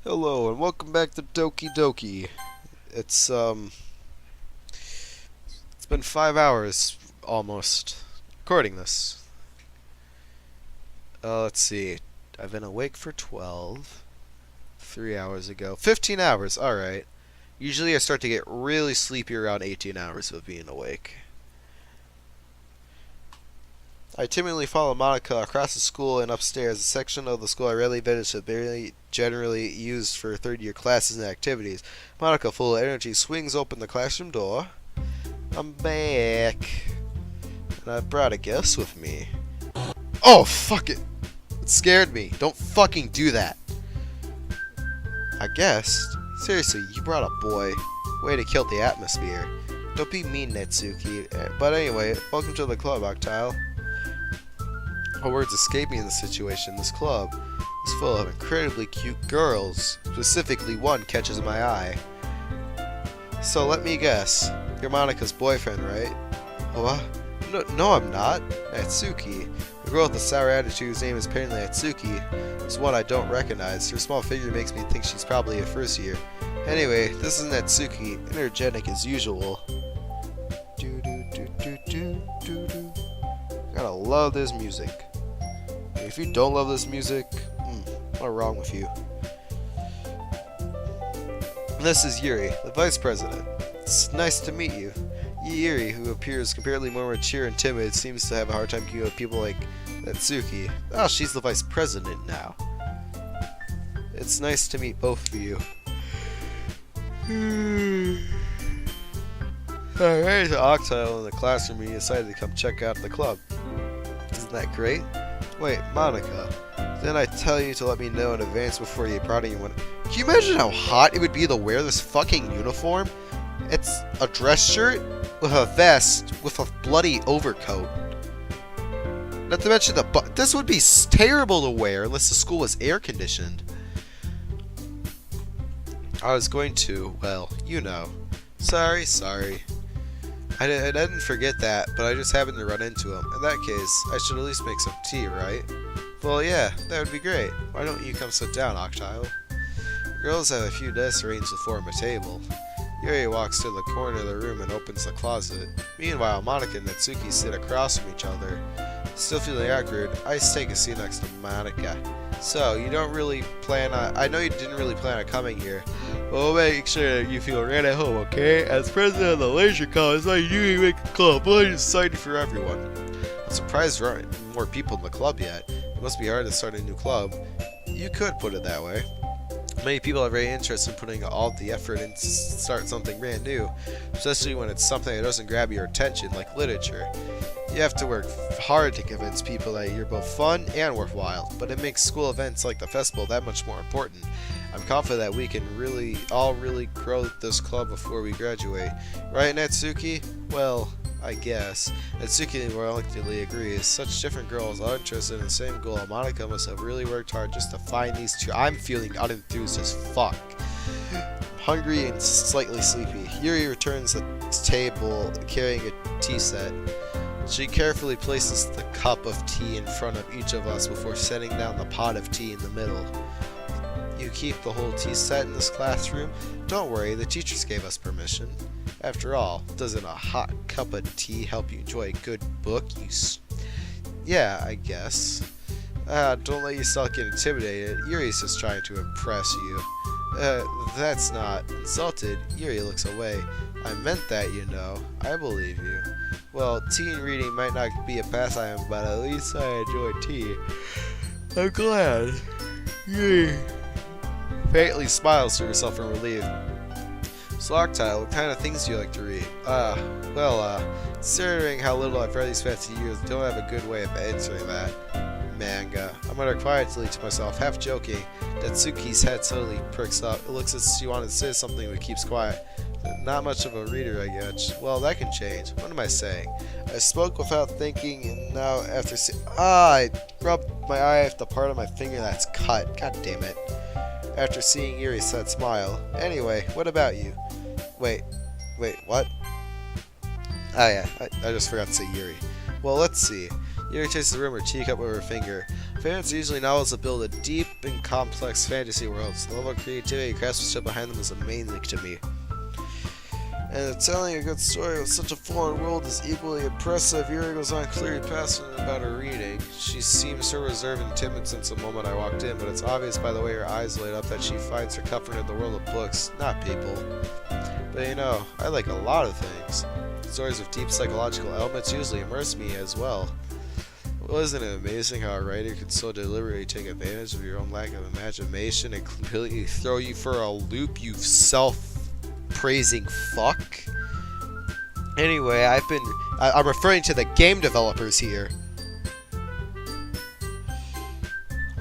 Hello and welcome back to Doki Doki. It's it's been 5 hours almost recording this. Let's see. I've been awake for 12. 3 hours ago. 15 hours. All right. Usually I start to get really sleepy around 18 hours of being awake. I timidly follow Monica across the school and upstairs, a section of the school I rarely visit but barely generally used for third-year classes and activities. Monica, full of energy, swings open the classroom door. I'm back. And I brought a guest with me. Oh, fuck it. It scared me. Don't fucking do that. A guest? Seriously, you brought a boy. Way to kill the atmosphere. Don't be mean, Netsuki. But anyway, welcome to the club, Octile. What words escape me in this situation? This club is full of incredibly cute girls. Specifically, one catches my eye. So let me guess. You're Monica's boyfriend, right? Oh, what? No, I'm not. Natsuki. The girl with the sour attitude whose name is apparently Natsuki is one I don't recognize. Her small figure makes me think she's probably a first year. Anyway, this is Natsuki, energetic as usual. Gotta love this music. If you don't love this music, what's wrong with you? This is Yuri, the vice president. It's nice to meet you. Yuri, who appears comparatively more mature and timid, seems to have a hard time keeping with people like Natsuki. Oh, she's the vice president now. It's nice to meet both of you. Alright, to Octile in the classroom, and he decided to come check out the club. Isn't that great? Wait, Monica, didn't I tell you to let me know in advance before you brought anyone? Can you imagine how hot it would be to wear this fucking uniform? It's a dress shirt with a vest with a bloody overcoat. Not to mention this would be terrible to wear unless the school was air conditioned. I was going to, well, you know. Sorry. I didn't forget that, but I just happened to run into him. In that case, I should at least make some tea, right? Well, yeah, that would be great. Why don't you come sit down, Octile? Girls have a few desks arranged to form a table. Yuri walks to the corner of the room and opens the closet. Meanwhile, Monica and Natsuki sit across from each other. Still feeling awkward, I take a seat next to Monica. So, you don't really plan on... I know you didn't really plan on coming here. We'll make sure you feel right at home, okay? As president of the Leisure College, I usually make a club, but I'm excited for everyone. I'm surprised there aren't more people in the club yet. It must be hard to start a new club. You could put it that way. Many people are very interested in putting all the effort in to start something brand new, especially when it's something that doesn't grab your attention, like literature. You have to work hard to convince people that you're both fun and worthwhile, but it makes school events like the festival that much more important. I'm confident that we can really grow this club before we graduate. Right, Natsuki? Well, I guess. Natsuki reluctantly agrees. Such different girls are interested in the same goal. Monica must have really worked hard just to find these two. I'm feeling unenthused as fuck. Hungry and slightly sleepy. Yuri returns to the table carrying a tea set. She carefully places the cup of tea in front of each of us before setting down the pot of tea in the middle. You keep the whole tea set in this classroom? Don't worry, the teachers gave us permission. After all, doesn't a hot cup of tea help you enjoy a good book? Yeah, I guess. Don't let yourself get intimidated. Yuri's just trying to impress you. That's not insulted. Yuri looks away. I meant that, you know. I believe you. Well, tea and reading might not be a pastime, but at least I enjoy tea. I'm glad. Yuri faintly smiles to herself in relief. So, Octile, what kind of things do you like to read? Considering how little I've read these past few years, I don't have a good way of answering that. Manga. I mutter quietly to myself, half joking. Natsuki's head suddenly perks up. It looks as if she wanted to say something but keeps quiet. Not much of a reader, I guess. Well, that can change. What am I saying? I spoke without thinking, and now after I rubbed my eye with the part of my finger that's cut. God damn it. After seeing Yuri's sad smile. Anyway, what about you? Wait, what? Ah yeah, I just forgot to say Yuri. Well, let's see. Yuri tastes the room her teacup with her finger. Fans are usually novels that build a deep and complex fantasy worlds. The level of creativity and craftsmanship behind them is amazing to me. And telling a good story with such a foreign world is equally impressive. Yuri goes on clearly passionate about her reading. She seems so reserved and timid since the moment I walked in, but it's obvious by the way her eyes light up that she finds her comfort in the world of books, not people. But you know, I like a lot of things. Stories with deep psychological elements usually immerse me as well. Well, isn't it amazing how a writer can so deliberately take advantage of your own lack of imagination and completely throw you for a loop, you self-praising fuck? Anyway, I'm referring to the game developers here.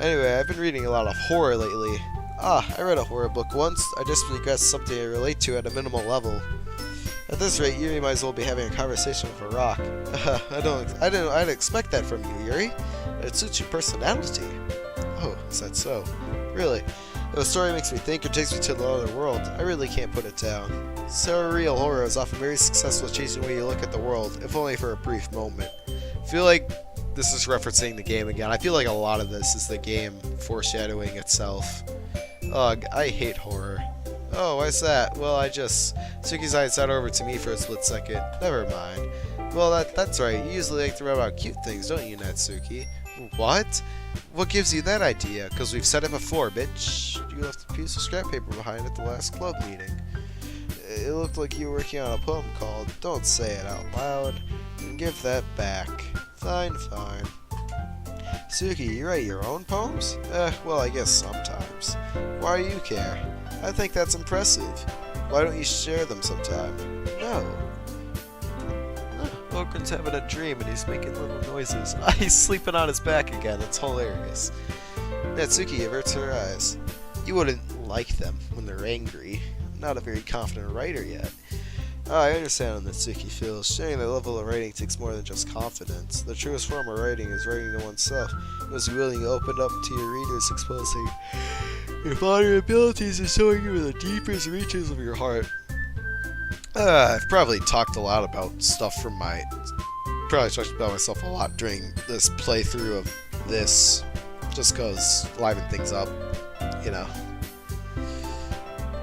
Anyway, I've been reading a lot of horror lately. I read a horror book once. I desperately guessed something I relate to at a minimal level. At this rate, Yuri might as well be having a conversation with a rock. I'd expect that from you, Yuri. It suits your personality. Oh, is that so? Really? If a story makes me think or takes me to another world, I really can't put it down. Surreal horror is often very successful at changing the way you look at the world, if only for a brief moment. I feel like this is referencing the game again. I feel like a lot of this is the game foreshadowing itself. Ugh, I hate horror. Oh, why's that? Well, Suki's eyes sat over to me for a split second. Never mind. Well, that's right. You usually like to read about cute things, don't you, Natsuki? What? What gives you that idea? Because we've said it before, bitch. You left a piece of scrap paper behind at the last club meeting. It looked like you were working on a poem called Don't Say It Out Loud. And give that back. Fine, fine. Suki, you write your own poems? Well, I guess sometimes. Why do you care? I think that's impressive. Why don't you share them sometime? No. Logan's having a dream and he's making little noises. He's sleeping on his back again. It's hilarious. Natsuki averts her eyes. You wouldn't like them when they're angry. I'm not a very confident writer yet. I understand how Natsuki feels. Sharing that level of writing takes more than just confidence. The truest form of writing is writing to oneself. You must be willing to open up to your readers, exposing your vulnerabilities and showing you the deepest reaches of your heart. I've probably talked a lot about stuff from probably talked about myself a lot during this playthrough of this, just cause liven things up, you know.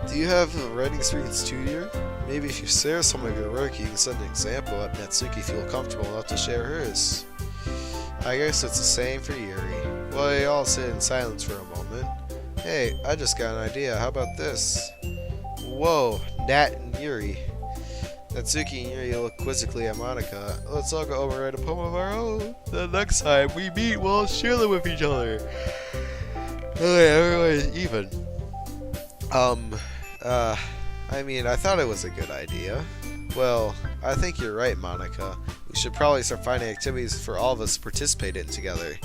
Do you have a writing experience too, dear? Maybe if you share some of your work, you can set an example at Natsuki feel comfortable enough to share hers. I guess it's the same for Yuri. Well, they all sit in silence for a moment. Hey, I just got an idea. How about this? Whoa, Nat and Yuri. Natsuki and Yuri look quizzically at Monica. Let's all go over and write a poem of our own. The next time we meet, we'll share them with each other. Okay, everyone's even. I mean, I thought it was a good idea. Well, I think you're right, Monica. We should probably start finding activities for all of us to participate in together.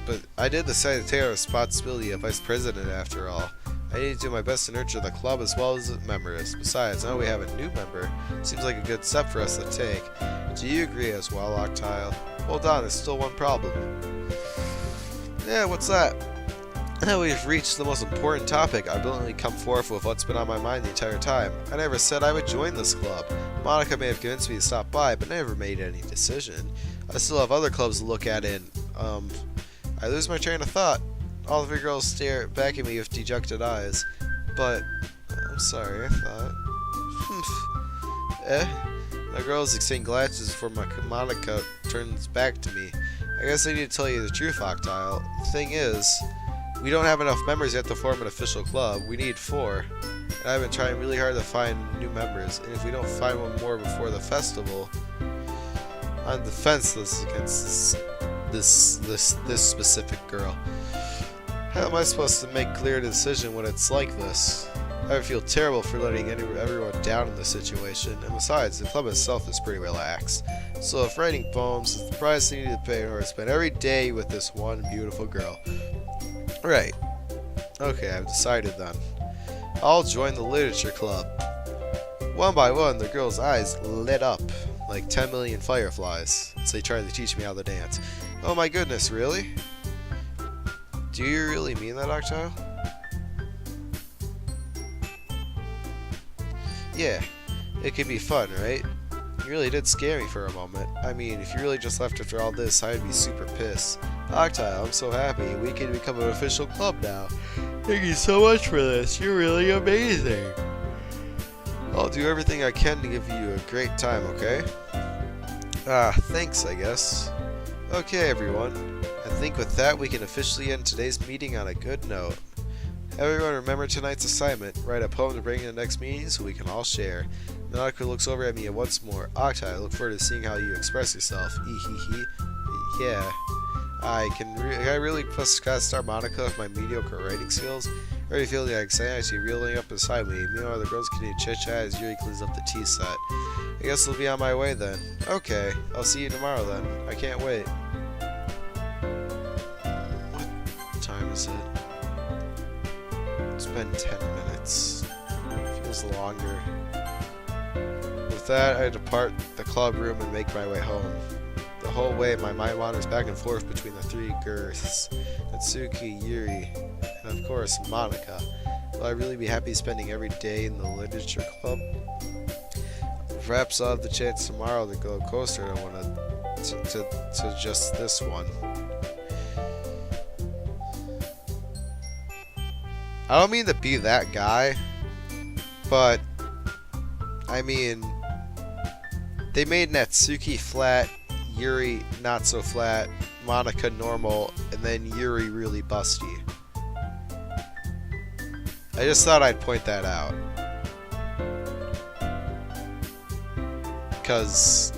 But I did decide to take our responsibility of vice president after all. I need to do my best to nurture the club as well as its members. Besides, now we have a new member. Seems like a good step for us to take. Do you agree as well, Octile? Hold on, there's still one problem. Yeah, what's that? Now we've reached the most important topic. I blatantly come forth with what's been on my mind the entire time. I never said I would join this club. Monica may have convinced me to stop by, but never made any decision. I still have other clubs to look at in. I lose my train of thought. All of your girls stare back at me with dejected eyes. But, I'm sorry, I thought. The girls exchange glances before Monica turns back to me. I guess I need to tell you the truth, Octile. The thing is, we don't have enough members yet to form an official club. We need 4. And I've been trying really hard to find new members. And if we don't find one more before the festival, I'm defenseless against this specific girl. How am I supposed to make clear the decision when it's like this? I would feel terrible for letting everyone down in this situation, and besides, the club itself is pretty relaxed. So if writing poems is the price I need to pay in order to spend every day with this one beautiful girl. Right. Okay, I've decided then. I'll join the literature club. One by one, the girl's eyes lit up like 10 million fireflies as they tried to teach me how to dance. Oh my goodness, really? Do you really mean that, Octile? Yeah, it could be fun, right? You really did scare me for a moment. I mean, if you really just left after all this, I'd be super pissed. Octile, I'm so happy. We can become an official club now. Thank you so much for this. You're really amazing. I'll do everything I can to give you a great time, okay? Thanks, I guess. Okay, everyone. I think with that, we can officially end today's meeting on a good note. Everyone remember tonight's assignment. Write a poem to bring in the next meeting so we can all share. Monica looks over at me once more. Octa, I look forward to seeing how you express yourself. Ehehe. Yeah. Can I really start Monica with my mediocre writing skills? I already feel the anxiety reeling up inside me. Meanwhile, the girls continue to chit-chat as Yuri cleans up the tea set. I guess I'll be on my way then. Okay, I'll see you tomorrow then. I can't wait. What time is it? It's been 10 minutes. Feels longer. With that, I depart the club room and make my way home. The whole way, my mind wanders back and forth between the three girls, Natsuki, Yuri, and of course, Monica. Will I really be happy spending every day in the literature club? Perhaps I'll have the chance tomorrow to go closer to just this one. I don't mean to be that guy, but I mean, they made Natsuki flat, Yuri not so flat, Monica normal, and then Yuri really busty. I just thought I'd point that out. Because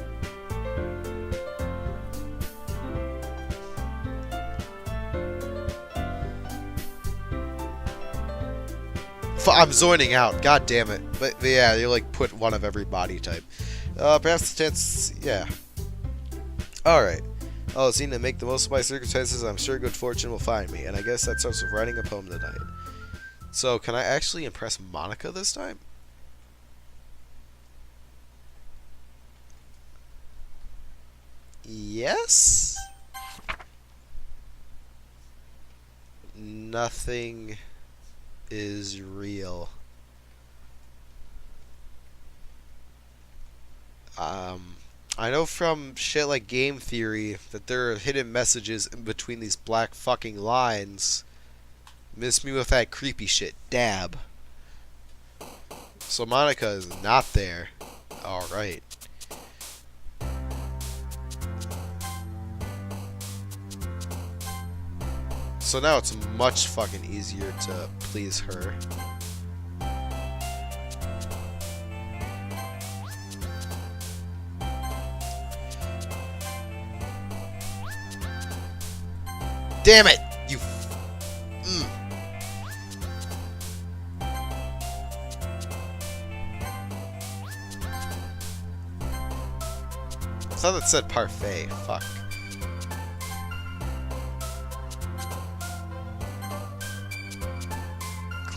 I'm zoning out, god damn it. But yeah, you like put one of every body type. Perhaps the chance, yeah. Alright. I'll seem to make the most of my circumstances. I'm sure good fortune will find me. And I guess that starts with writing a poem tonight. So, can I actually impress Monica this time? Yes? Nothing is real. I know from shit like game theory that there are hidden messages in between these black fucking lines. Miss me with that creepy shit. Dab. So Monica is not there. Alright. So now it's much fucking easier to please her. Damn it! You I thought that said parfait. Fuck.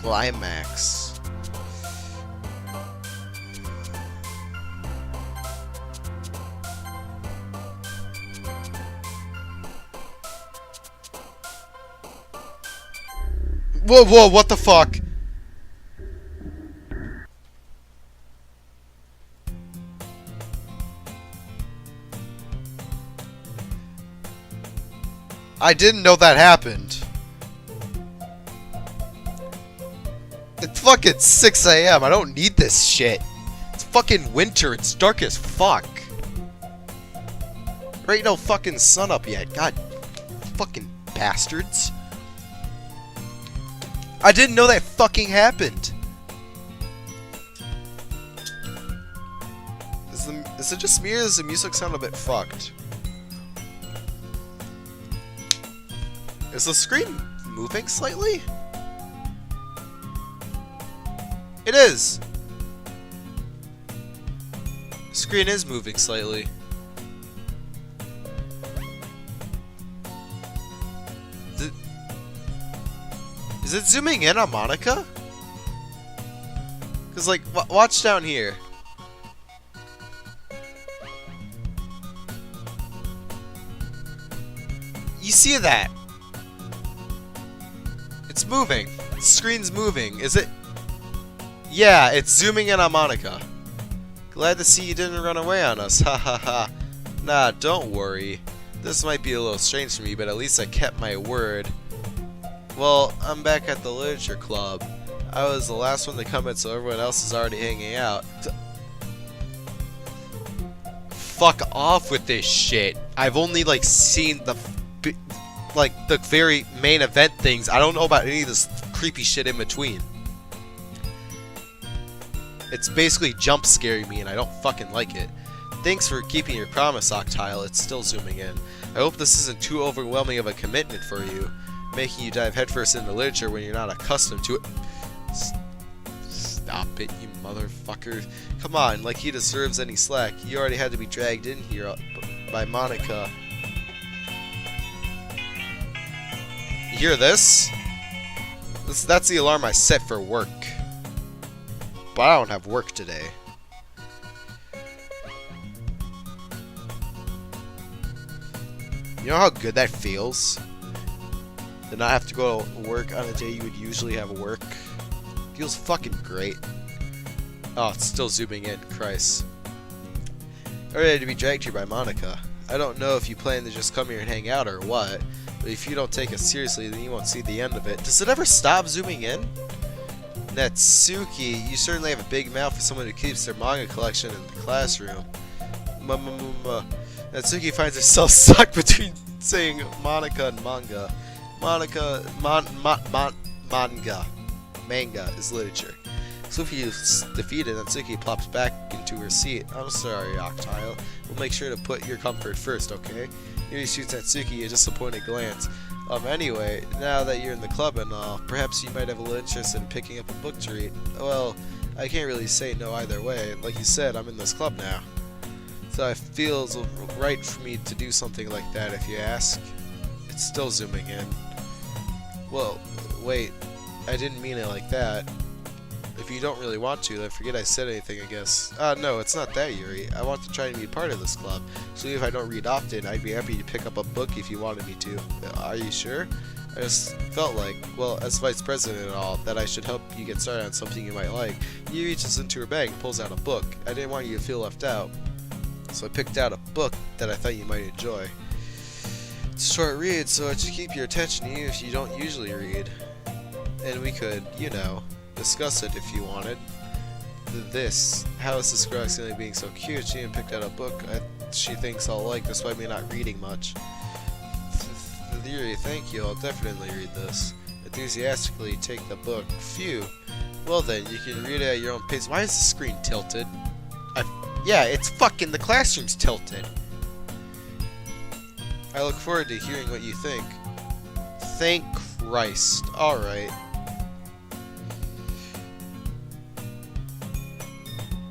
Climax. Whoa, whoa, what the fuck? I didn't know that happened. It's fucking 6 AM. I don't need this shit. It's fucking winter. It's dark as fuck. There ain't no fucking sun up yet. God fucking bastards. I didn't know that fucking happened. Is it just me or does the music sound a bit fucked? Is the screen moving slightly? It is! The screen is moving slightly. Is it zooming in on Monica? Cause like, watch down here. You see that? It's moving. The screen's moving. Is it? Yeah, it's zooming in on Monica. Glad to see you didn't run away on us, ha ha ha. Nah, don't worry. This might be a little strange for me, but at least I kept my word. Well, I'm back at the literature club. I was the last one to come in, so everyone else is already hanging out. Fuck off with this shit. I've only like seen the the very main event things. I don't know about any of this creepy shit in between. It's basically jump scaring me and I don't fucking like it. Thanks for keeping your promise, Octile. It's still zooming in. I hope this isn't too overwhelming of a commitment for you, making you dive headfirst into literature when you're not accustomed to it. Stop it, you motherfucker. Come on, like he deserves any slack. You already had to be dragged in here by Monica. You hear this? That's the alarm I set for work. But I don't have work today. You know how good that feels? To not have to go to work on a day you would usually have work? Feels fucking great. Oh, it's still zooming in. Christ. Already to be dragged here by Monica. I don't know if you plan to just come here and hang out or what, but if you don't take us seriously, then you won't see the end of it. Does it ever stop zooming in? Natsuki, you certainly have a big mouth for someone who keeps their manga collection in the classroom. Natsuki finds herself stuck between saying Monica and manga. Manga is literature. So if you defeated, Natsuki plops back into her seat. I'm sorry, Octile. We'll make sure to put your comfort first, okay? Yuri shoots Natsuki a disappointed glance. Anyway, now that you're in the club and all, perhaps you might have a little interest in picking up a book to read. Well, I can't really say no either way. Like you said, I'm in this club now. So it feels right for me to do something like that if you ask. It's still zooming in. Well, wait. I didn't mean it like that. If you don't really want to, then forget I said anything, I guess. No, it's not that, Yuri. I want to try and be part of this club. So if I don't read often, I'd be happy to pick up a book if you wanted me to. Are you sure? I just felt like, well, as vice president and all, that I should help you get started on something you might like. Yuri reaches into her bag and pulls out a book. I didn't want you to feel left out. So I picked out a book that I thought you might enjoy. It's a short read, so it should keep your attention even if you don't usually read. And we could, you know, discuss it if you wanted. This. How is this girl accidentally being so cute? She even picked out a book she thinks I'll like despite me not reading much. Yuri, thank you. I'll definitely read this. Enthusiastically take the book. Phew. Well then, you can read it at your own pace. Why is the screen tilted? Yeah, it's fucking the classroom's tilted. I look forward to hearing what you think. Thank Christ. Alright.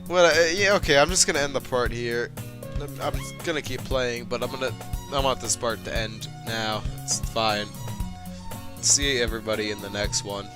Well, yeah, okay, I'm just gonna end the part here. I'm gonna keep playing, but I want this part to end now. It's fine. See everybody in the next one.